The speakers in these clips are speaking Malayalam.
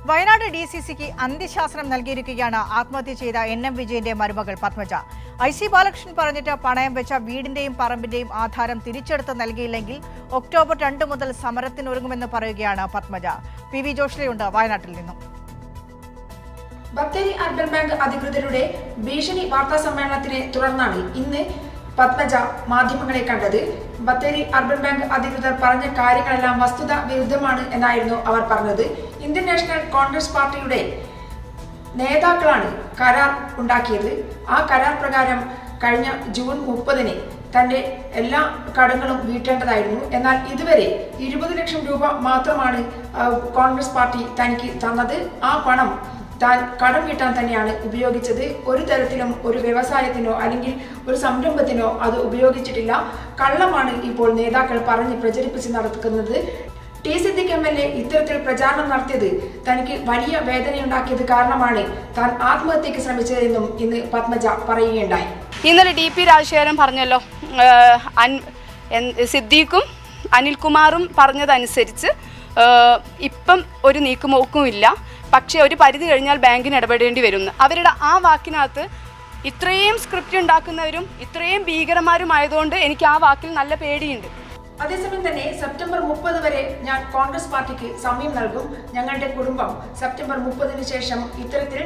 വയനാട് DCCക്ക് അന്ത്യശാസനം നൽകിയിരിക്കുകയാണ് ആത്മഹത്യ ചെയ്ത NM വിജയന്റെ മരുമകൾ പത്മജ. IC ബാലകൃഷ്ണൻ പറഞ്ഞിട്ട് പണയം വെച്ച വീടിന്റെയും പറമ്പിന്റെയും ആധാരം തിരിച്ചെടുത്ത് നൽകിയില്ലെങ്കിൽ ഒക്ടോബർ 2 മുതൽ സമരത്തിനൊരുങ്ങുമെന്ന് പറയുകയാണ് പത്മജ. PV ജോഷ്ലയുണ്ട് വയനാട്ടിൽ നിന്നും. ബത്തേരി അർബൻ ബാങ്ക് അധികൃതരുടെ ഭീഷണി വാർത്താ സമ്മേളനത്തിനെ തുടർന്നാണ് ഇന്ന് പത്മജ മാധ്യമങ്ങളെ കണ്ടത്. ബത്തേരി അർബൻ ബാങ്ക് അധികൃതർ പറഞ്ഞ കാര്യങ്ങളെല്ലാം വസ്തുത വിരുദ്ധമാണ് എന്നായിരുന്നു അവർ പറഞ്ഞത്. ഇന്ത്യൻ നാഷണൽ കോൺഗ്രസ് പാർട്ടിയുടെ നേതാക്കളാണ് കരാർ ഉണ്ടാക്കിയത്. ആ കരാർ പ്രകാരം കഴിഞ്ഞ ജൂൺ 30-ന് തന്റെ എല്ലാ കടങ്ങളും വീട്ടേണ്ടതായിരുന്നു. എന്നാൽ ഇതുവരെ 20 ലക്ഷം രൂപ മാത്രമാണ് കോൺഗ്രസ് പാർട്ടി തനിക്ക് തന്നത്. ആ പണം താൻ കടം വീട്ടാൻ തന്നെയാണ് ഉപയോഗിച്ചത്. ഒരു തരത്തിലും ഒരു വ്യവസായത്തിനോ അല്ലെങ്കിൽ ഒരു സംരംഭത്തിനോ അത് ഉപയോഗിച്ചിട്ടില്ല. കള്ളമാണ് ഇപ്പോൾ നേതാക്കൾ പറഞ്ഞ് പ്രചരിപ്പിച്ച് നടക്കുന്നത്. T. സിദ്ദിഖ് MLA ഇത്തരത്തിൽ പ്രചാരണം നടത്തിയത് തനിക്ക് വലിയ വേദനയുണ്ടാക്കിയത് കാരണമാണ് താൻ ആത്മഹത്യക്ക് ശ്രമിച്ചതെന്നും ഇന്ന് പത്മജ പറയുകയുണ്ടായി. ഇന്നലെ DP രാജശേഖരൻ പറഞ്ഞല്ലോ, സിദ്ദീഖും അനിൽകുമാറും പറഞ്ഞതനുസരിച്ച് ഇപ്പം ഒരു നീക്കുമോക്കുമില്ല, പക്ഷേ ഒരു പരിധി കഴിഞ്ഞാൽ ബാങ്കിന് ഇടപെടേണ്ടി വരുന്നു. അവരുടെ ആ വാക്കിനകത്ത് ഇത്രയും സ്ക്രിപ്റ്റ് ഉണ്ടാക്കുന്നവരും ഇത്രയും ഭീകരന്മാരുമായതുകൊണ്ട് എനിക്ക് ആ വാക്കിൽ നല്ല പേടിയുണ്ട്. അതേസമയം തന്നെ സെപ്റ്റംബർ 30 വരെ ഞാൻ കോൺഗ്രസ് പാർട്ടിക്ക് സമയം നൽകും. ഞങ്ങളുടെ കുടുംബം സെപ്റ്റംബർ 30-ന് ശേഷം ഇത്തരത്തിൽ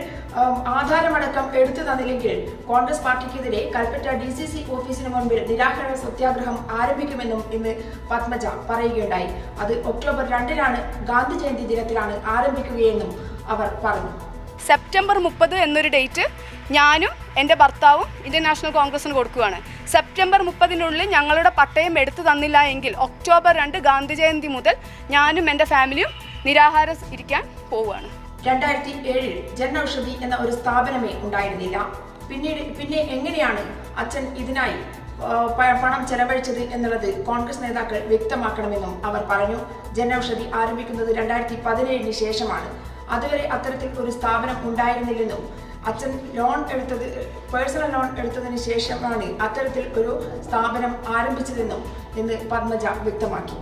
ആധാരമടക്കം എടുത്തു തന്നില്ലെങ്കിൽ കോൺഗ്രസ് പാർട്ടിക്കെതിരെ കൽപ്പറ്റ DCC ഓഫീസിന് മുൻപിൽ നിരാഹാര സത്യാഗ്രഹം ആരംഭിക്കുമെന്നും ഇന്ന് പത്മജ പറയുകയുണ്ടായി. അത് ഒക്ടോബർ 2-നാണ്, ഗാന്ധി ജയന്തി ദിനത്തിലാണ് ആരംഭിക്കുകയെന്നും അവർ പറഞ്ഞു. സെപ്റ്റംബർ 30 എന്നൊരു ഡേറ്റ് ഞാനും എൻ്റെ ഭർത്താവും ഇന്ത്യൻ നാഷണൽ കോൺഗ്രസിന് കൊടുക്കുകയാണ്. സെപ്റ്റംബർ 30-നുള്ളിൽ ഞങ്ങളുടെ പട്ടയം എടുത്തു തന്നില്ല എങ്കിൽ ഒക്ടോബർ 2 ഗാന്ധി ജയന്തി മുതൽ ഞാനും എൻ്റെ ഫാമിലിയും നിരാഹാരം ഇരിക്കാൻ പോവുകയാണ്. 2007-ൽ ജനൌഷധി എന്ന ഒരു സ്ഥാപനമേ ഉണ്ടായിരുന്നില്ല. പിന്നെ എങ്ങനെയാണ് അച്ഛൻ ഇതിനായി പണം ചെലവഴിച്ചത് എന്നുള്ളത് കോൺഗ്രസ് നേതാക്കൾ വ്യക്തമാക്കണമെന്നും അവർ പറഞ്ഞു. ജനൌഷധി ആരംഭിക്കുന്നത് 2017-ന് ശേഷമാണ്. അതുവരെ അത്തരത്തിൽ ഒരു സ്ഥാപനം ഉണ്ടായിരുന്നില്ലെന്നും അച്ഛൻ പേഴ്സണൽ ലോൺ എടുത്തതിന് ശേഷമാണ് അത്തരത്തിൽ ഒരു സ്ഥാപനം ആരംഭിച്ചതെന്നും ഇന്ന് പത്മജ വ്യക്തമാക്കി.